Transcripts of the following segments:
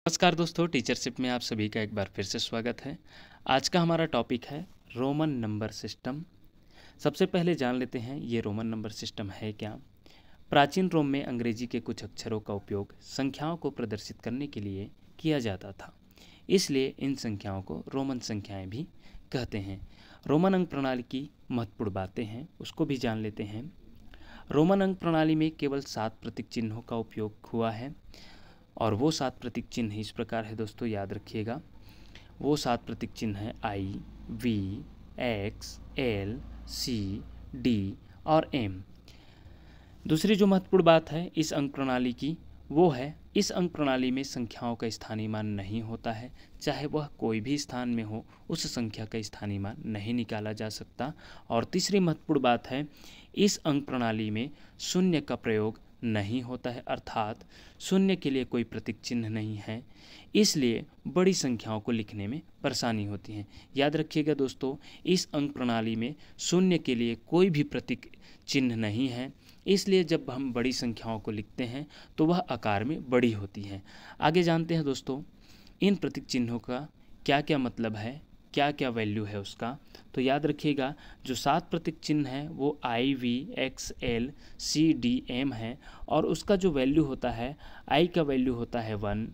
नमस्कार दोस्तों, टीचरशिप में आप सभी का एक बार फिर से स्वागत है। आज का हमारा टॉपिक है रोमन नंबर सिस्टम। सबसे पहले जान लेते हैं ये रोमन नंबर सिस्टम है क्या। प्राचीन रोम में अंग्रेजी के कुछ अक्षरों का उपयोग संख्याओं को प्रदर्शित करने के लिए किया जाता था, इसलिए इन संख्याओं को रोमन संख्याएं भी कहते हैं। रोमन अंक प्रणाली की महत्वपूर्ण बातें हैं, उसको भी जान लेते हैं। रोमन अंक प्रणाली में केवल 7 प्रतीक चिन्हों का उपयोग हुआ है और वो 7 प्रतीक चिन्ह इस प्रकार है दोस्तों, याद रखिएगा। वो 7 प्रतीक चिन्ह हैं I, V, X, L, C, D और एम। दूसरी जो महत्वपूर्ण बात है इस अंक प्रणाली की, वो है इस अंक प्रणाली में संख्याओं का स्थानीय मान नहीं होता है। चाहे वह कोई भी स्थान में हो, उस संख्या का स्थानीय मान नहीं निकाला जा सकता। और तीसरी महत्वपूर्ण बात है, इस अंक प्रणाली में शून्य का प्रयोग नहीं होता है, अर्थात शून्य के लिए कोई प्रतीक चिन्ह नहीं है, इसलिए बड़ी संख्याओं को लिखने में परेशानी होती है। याद रखिएगा दोस्तों, इस अंक प्रणाली में शून्य के लिए कोई भी प्रतीक चिन्ह नहीं है, इसलिए जब हम बड़ी संख्याओं को लिखते हैं तो वह आकार में बड़ी होती हैं। आगे जानते हैं दोस्तों, इन प्रतीक चिन्हों का क्या क्या मतलब है, क्या क्या वैल्यू है उसका। तो याद रखिएगा, जो 7 प्रतीक चिन्ह है वो I, V, X, L, C, D, M है और उसका जो वैल्यू होता है, आई का वैल्यू होता है 1,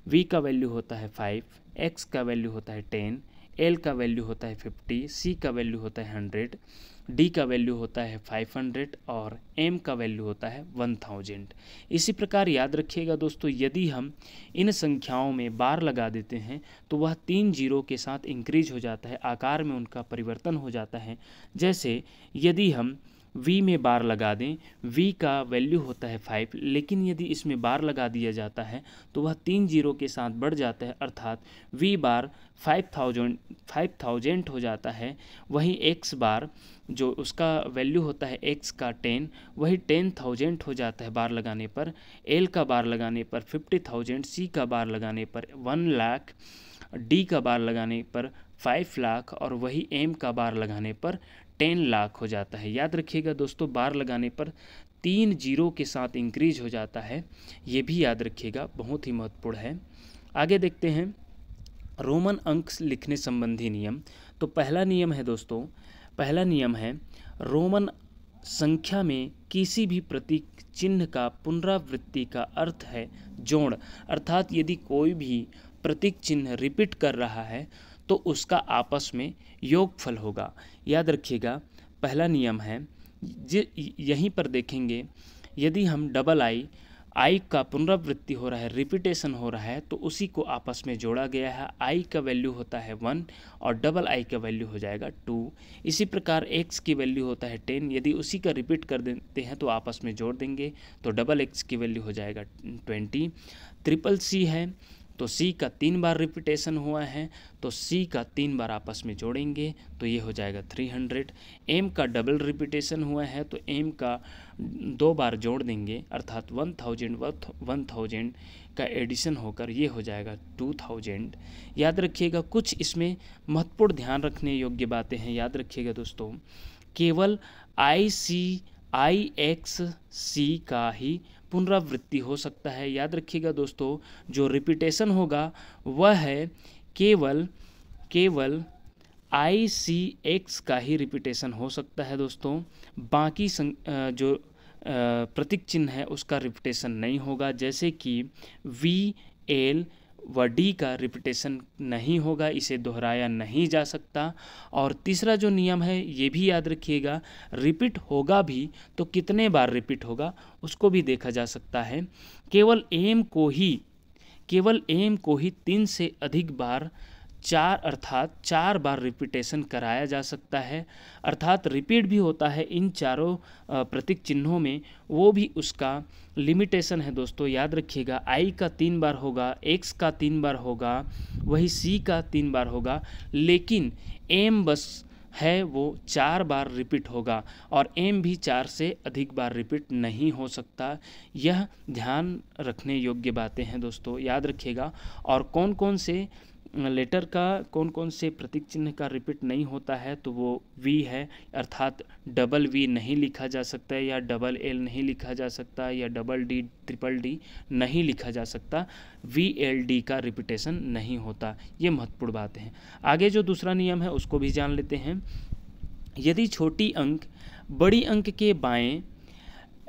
वी का वैल्यू होता है 5, एक्स का वैल्यू होता है 10, एल का वैल्यू होता है 50, सी का वैल्यू होता है 100, डी का वैल्यू होता है 500 और एम का वैल्यू होता है 1000। इसी प्रकार याद रखिएगा दोस्तों, यदि हम इन संख्याओं में बार लगा देते हैं तो वह 3 जीरो के साथ इंक्रीज हो जाता है, आकार में उनका परिवर्तन हो जाता है। जैसे यदि हम v में बार लगा दें, v का वैल्यू होता है 5, लेकिन यदि इसमें बार लगा दिया जाता है तो वह 3 जीरो के साथ बढ़ जाता है, अर्थात v बार 5000 हो जाता है। वहीं x बार जो उसका वैल्यू होता है x का 10, वही 10,000 हो जाता है बार लगाने पर। l का बार लगाने पर 50,000, c का बार लगाने पर 1 लाख, d का बार लगाने पर 5 लाख और वही m का बार लगाने पर 10 लाख हो जाता है। याद रखिएगा दोस्तों, बार लगाने पर 3 जीरो के साथ इंक्रीज हो जाता है, ये भी याद रखिएगा, बहुत ही महत्वपूर्ण है। आगे देखते हैं रोमन अंक लिखने संबंधी नियम। तो पहला नियम है दोस्तों, पहला नियम है रोमन संख्या में किसी भी प्रतीक चिन्ह का पुनरावृत्ति का अर्थ है जोड़, अर्थात यदि कोई भी प्रतीक चिन्ह रिपीट कर रहा है तो उसका आपस में योगफल होगा। याद रखिएगा, पहला नियम है, यहीं पर देखेंगे, यदि हम डबल आई का पुनरावृत्ति हो रहा है, रिपीटेशन हो रहा है, तो उसी को आपस में जोड़ा गया है। आई का वैल्यू होता है 1 और डबल आई का वैल्यू हो जाएगा 2। इसी प्रकार एक्स की वैल्यू होता है 10, यदि उसी का रिपीट कर देते हैं तो आपस में जोड़ देंगे तो डबल एक्स की वैल्यू हो जाएगा 20। ट्रिपल सी है तो सी का 3 बार रिपीटेशन हुआ है तो सी का 3 बार आपस में जोड़ेंगे तो ये हो जाएगा 300। एम का डबल रिपीटेशन हुआ है तो एम का 2 बार जोड़ देंगे, अर्थात 1000 का एडिशन होकर ये हो जाएगा 2000। याद रखिएगा, कुछ इसमें महत्वपूर्ण ध्यान रखने योग्य बातें हैं। याद रखिएगा दोस्तों, केवल आई एक्स सी का ही पुनरावृत्ति हो सकता है। याद रखिएगा दोस्तों, जो रिपीटेशन होगा वह है केवल आई सी एक्स का ही रिपीटेशन हो सकता है दोस्तों। बाकी जो प्रतीक चिन्ह है उसका रिपीटेशन नहीं होगा, जैसे कि वी, एल व डी का रिपीटेशन नहीं होगा, इसे दोहराया नहीं जा सकता। और तीसरा जो नियम है ये भी याद रखिएगा, रिपीट होगा भी तो कितने बार रिपीट होगा उसको भी देखा जा सकता है। केवल एम को ही 3 से अधिक बार 4 बार रिपीटेशन कराया जा सकता है, अर्थात रिपीट भी होता है इन चारों प्रतीक चिन्हों में, वो भी उसका लिमिटेशन है दोस्तों। याद रखिएगा, आई का 3 बार होगा, एक्स का 3 बार होगा, वही सी का 3 बार होगा, लेकिन एम बस है वो 4 बार रिपीट होगा और एम भी 4 से अधिक बार रिपीट नहीं हो सकता। यह ध्यान रखने योग्य बातें हैं दोस्तों, याद रखिएगा। और कौन कौन से लेटर का कौन कौन से प्रतीक चिन्ह का रिपीट नहीं होता है, तो वो वी है, अर्थात डबल वी नहीं लिखा जा सकता है, या डबल एल नहीं लिखा जा सकता, या डबल डी ट्रिपल डी नहीं लिखा जा सकता, वी एल डी का रिपीटेशन नहीं होता। ये महत्वपूर्ण बात है। आगे जो दूसरा नियम है उसको भी जान लेते हैं। यदि छोटी अंक बड़ी अंक के बाएं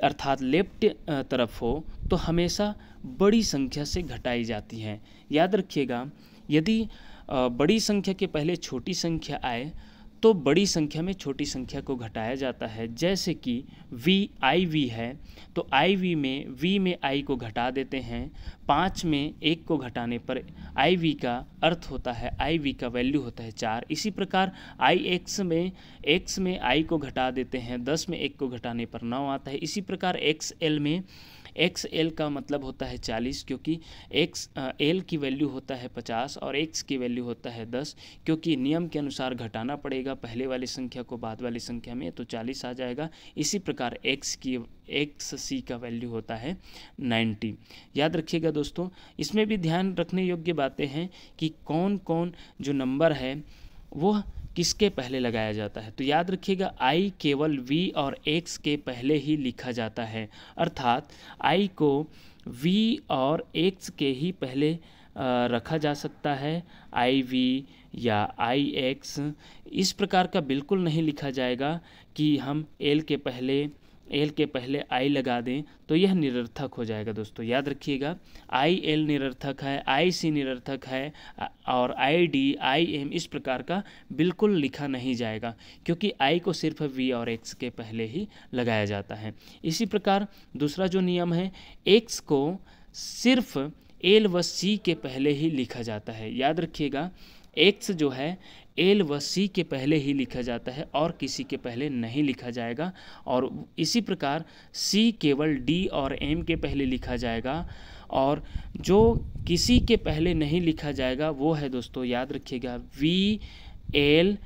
अर्थात लेफ्ट तरफ हो तो हमेशा बड़ी संख्या से घटाई जाती है। याद रखिएगा, यदि बड़ी संख्या के पहले छोटी संख्या आए तो बड़ी संख्या में छोटी संख्या को घटाया जाता है। जैसे कि वी आई वी है तो आई वी में आई को घटा देते हैं। 5 में 1 को घटाने पर आई वी का अर्थ होता है, आई वी का वैल्यू होता है 4। इसी प्रकार आई एक्स में आई को घटा देते हैं, 10 में 1 को घटाने पर 9 आता है। इसी प्रकार एक्स एल में एक्स एल का मतलब होता है 40, क्योंकि एक्स एल की वैल्यू होता है 50 और एक्स की वैल्यू होता है 10, क्योंकि नियम के अनुसार घटाना पड़ेगा पहले वाली संख्या को बाद वाली संख्या में, तो 40 आ जाएगा। इसी प्रकार एक्स सी का वैल्यू होता है 90। याद रखिएगा दोस्तों, इसमें भी ध्यान रखने योग्य बातें हैं कि कौन कौन जो नंबर है वो किसके पहले लगाया जाता है। तो याद रखिएगा, आई केवल वी और एक्स के पहले ही लिखा जाता है, अर्थात आई को वी और एक्स के ही पहले रखा जा सकता है। आई वी या आई एक्स इस प्रकार का बिल्कुल नहीं लिखा जाएगा कि हम एल के पहले आई लगा दें, तो यह निरर्थक हो जाएगा। दोस्तों याद रखिएगा, आई एल निरर्थक है, आई सी निरर्थक है, और आई डी आई एम इस प्रकार का बिल्कुल लिखा नहीं जाएगा, क्योंकि आई को सिर्फ वी और एक्स के पहले ही लगाया जाता है। इसी प्रकार दूसरा जो नियम है, एक्स को सिर्फ एल व सी के पहले ही लिखा जाता है। याद रखिएगा, एक्स जो है एल व सी के पहले ही लिखा जाता है और किसी के पहले नहीं लिखा जाएगा। और इसी प्रकार सी केवल डी और एम के पहले लिखा जाएगा, और जो किसी के पहले नहीं लिखा जाएगा वो है दोस्तों, याद रखिएगा, वी एल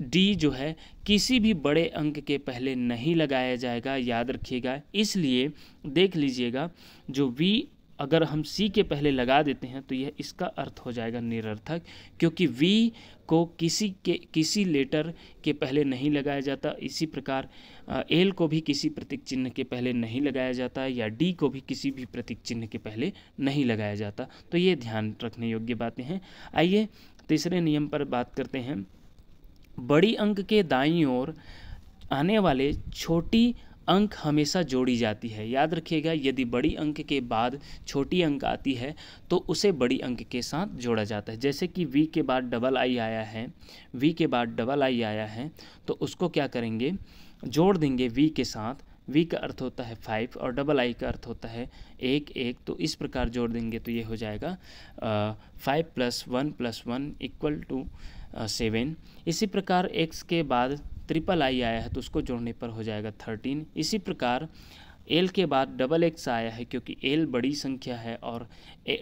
डी जो है किसी भी बड़े अंक के पहले नहीं लगाया जाएगा। याद रखिएगा, इसलिए देख लीजिएगा, जो वी अगर हम सी के पहले लगा देते हैं तो यह इसका अर्थ हो जाएगा निरर्थक, क्योंकि वी को किसी लेटर के पहले नहीं लगाया जाता। इसी प्रकार एल को भी किसी प्रतीक चिन्ह के पहले नहीं लगाया जाता, या डी को भी किसी भी प्रतीक चिन्ह के पहले नहीं लगाया जाता। तो ये ध्यान रखने योग्य बातें हैं। आइए तीसरे नियम पर बात करते हैं। बड़ी अंक के दाईं ओर आने वाले छोटी अंक हमेशा जोड़ी जाती है। याद रखिएगा, यदि बड़ी अंक के बाद छोटी अंक आती है तो उसे बड़ी अंक के साथ जोड़ा जाता है। जैसे कि v के बाद डबल आई आया है, तो उसको क्या करेंगे, जोड़ देंगे v के साथ। v का अर्थ होता है 5 और डबल आई का अर्थ होता है 1, तो इस प्रकार जोड़ देंगे तो ये हो जाएगा 5 + 1 + 1 = 7। इसी प्रकार x के बाद ट्रिपल आई आया है तो उसको जोड़ने पर हो जाएगा 13। इसी प्रकार एल के बाद डबल एक्स आया है, क्योंकि एल बड़ी संख्या है और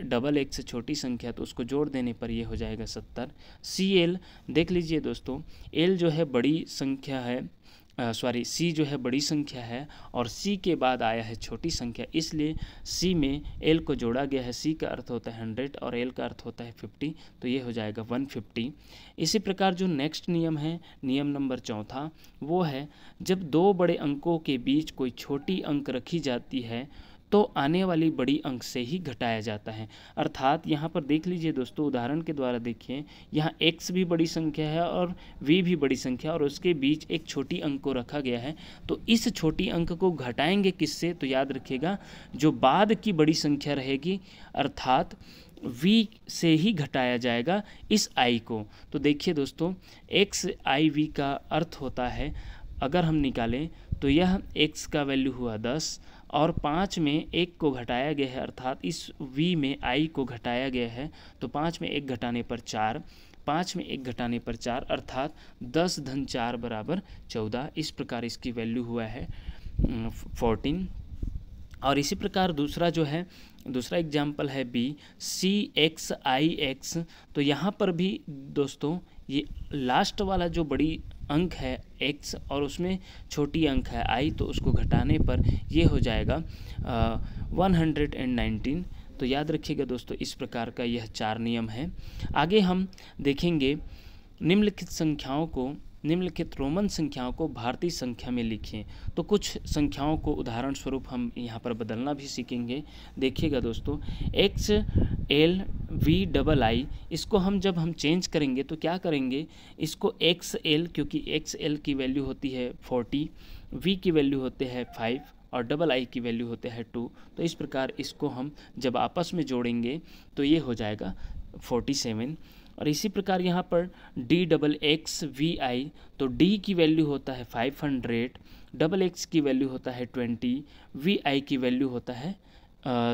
डबल एक्स छोटी संख्या, तो उसको जोड़ देने पर ये हो जाएगा 70। सी एल देख लीजिए दोस्तों, एल जो है बड़ी संख्या है, सी जो है बड़ी संख्या है और सी के बाद आया है छोटी संख्या, इसलिए सी में एल को जोड़ा गया है। सी का अर्थ होता है 100 और एल का अर्थ होता है 50, तो ये हो जाएगा 150। इसी प्रकार जो नेक्स्ट नियम है, नियम नंबर 4, वो है जब दो बड़े अंकों के बीच कोई छोटी अंक रखी जाती है तो आने वाली बड़ी अंक से ही घटाया जाता है। अर्थात यहाँ पर देख लीजिए दोस्तों, उदाहरण के द्वारा देखिए, यहाँ x भी बड़ी संख्या है और v भी बड़ी संख्या, और उसके बीच एक छोटी अंक को रखा गया है। तो इस छोटी अंक को घटाएंगे किससे, तो याद रखिएगा, जो बाद की बड़ी संख्या रहेगी अर्थात v से ही घटाया जाएगा इस i को। तो देखिए दोस्तों, x i v का अर्थ होता है, अगर हम निकालें तो यह x का वैल्यू हुआ 10 और 5 में 1 को घटाया गया है, अर्थात इस v में i को घटाया गया है, तो 5 में 1 घटाने पर 4, 5 में 1 घटाने पर 4, अर्थात 10 धन 4 बराबर 14। इस प्रकार इसकी वैल्यू हुआ है 14। और इसी प्रकार दूसरा एग्जाम्पल है b, सी एक्स आई एक्स। तो यहाँ पर भी दोस्तों ये लास्ट वाला जो बड़ी अंक है x और उसमें छोटी अंक है i, तो उसको घटाने पर ये हो जाएगा 119। तो याद रखिएगा दोस्तों, इस प्रकार का यह 4 नियम है। आगे हम देखेंगे निम्नलिखित रोमन संख्याओं को भारतीय संख्या में लिखें। तो कुछ संख्याओं को उदाहरण स्वरूप हम यहाँ पर बदलना भी सीखेंगे। देखिएगा दोस्तों, XLVII, इसको जब हम चेंज करेंगे तो क्या करेंगे, इसको XL, क्योंकि XL की वैल्यू होती है 40, V की वैल्यू होते हैं 5 और II की वैल्यू होते हैं 2। तो इस प्रकार इसको हम जब आपस में जोड़ेंगे तो ये हो जाएगा 47। और इसी प्रकार यहाँ पर DXXVI, तो D की वैल्यू होता है 500, XX की वैल्यू होता है 20, VI की वैल्यू होता है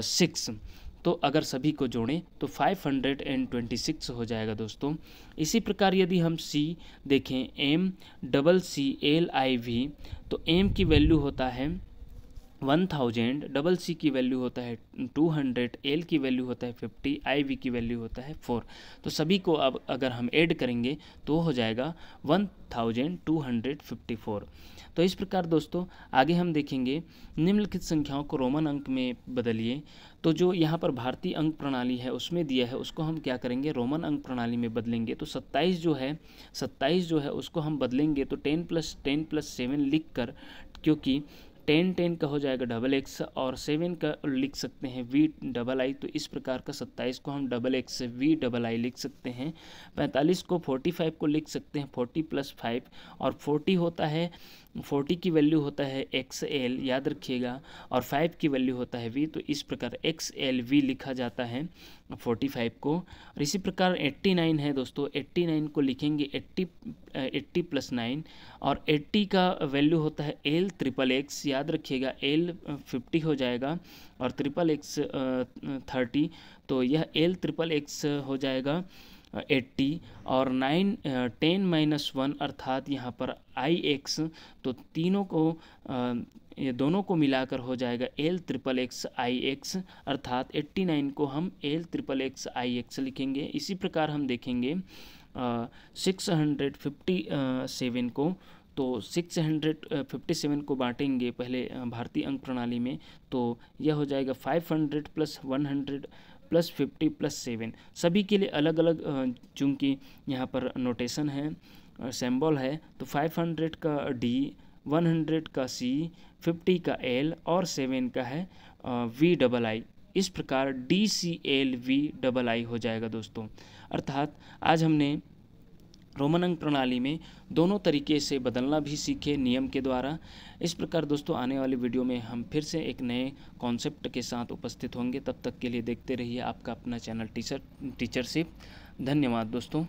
6। तो अगर सभी को जोड़ें तो 526 हो जाएगा दोस्तों। इसी प्रकार यदि हम C देखें, MCCLIV, तो M की वैल्यू होता है 1000, CC की वैल्यू होता है 200, L की वैल्यू होता है 50, IV की वैल्यू होता है 4। तो सभी को अब अगर हम ऐड करेंगे तो हो जाएगा 1254। तो इस प्रकार दोस्तों आगे हम देखेंगे निम्नलिखित संख्याओं को रोमन अंक में बदलिए। तो जो यहाँ पर भारतीय अंक प्रणाली है उसमें दिया है, उसको हम क्या करेंगे, रोमन अंक प्रणाली में बदलेंगे। तो 27 जो है उसको हम बदलेंगे तो 10 + 7 लिख कर, क्योंकि 10 का हो जाएगा XX और 7 का लिख सकते हैं VII। तो इस प्रकार का 27 को हम XX VII लिख सकते हैं। 45 को 45 को लिख सकते हैं 40 + 5, और 40 होता है, 40 की वैल्यू होता है XL, याद रखिएगा, और 5 की वैल्यू होता है V। तो इस प्रकार XLV लिखा जाता है 45 को। और इसी प्रकार 89 है दोस्तों, 89 को लिखेंगे 80 + 9, और 80 का वैल्यू होता है LXXX, याद रखिएगा, L 50 हो जाएगा और XXX 30। तो यह LXXX हो जाएगा 80, और 10 - 1 अर्थात यहाँ पर IX, तो तीनों को ये दोनों को मिलाकर हो जाएगा LXXX IX, अर्थात 89 को हम LXXX IX लिखेंगे। इसी प्रकार हम देखेंगे 657 को, तो 657 को बांटेंगे पहले भारतीय अंक प्रणाली में, तो यह हो जाएगा 500 + 100 + 50 + 7। सभी के लिए अलग अलग चूँकि यहाँ पर नोटेशन है, सिंबल है, तो 500 का D, 100 का C, 50 का L और 7 का है VII। इस प्रकार DCLVII हो जाएगा दोस्तों। अर्थात आज हमने रोमन अंक प्रणाली में दोनों तरीके से बदलना भी सीखे नियम के द्वारा। इस प्रकार दोस्तों आने वाली वीडियो में हम फिर से एक नए कॉन्सेप्ट के साथ उपस्थित होंगे। तब तक के लिए देखते रहिए आपका अपना चैनल टीचरशिप। धन्यवाद दोस्तों।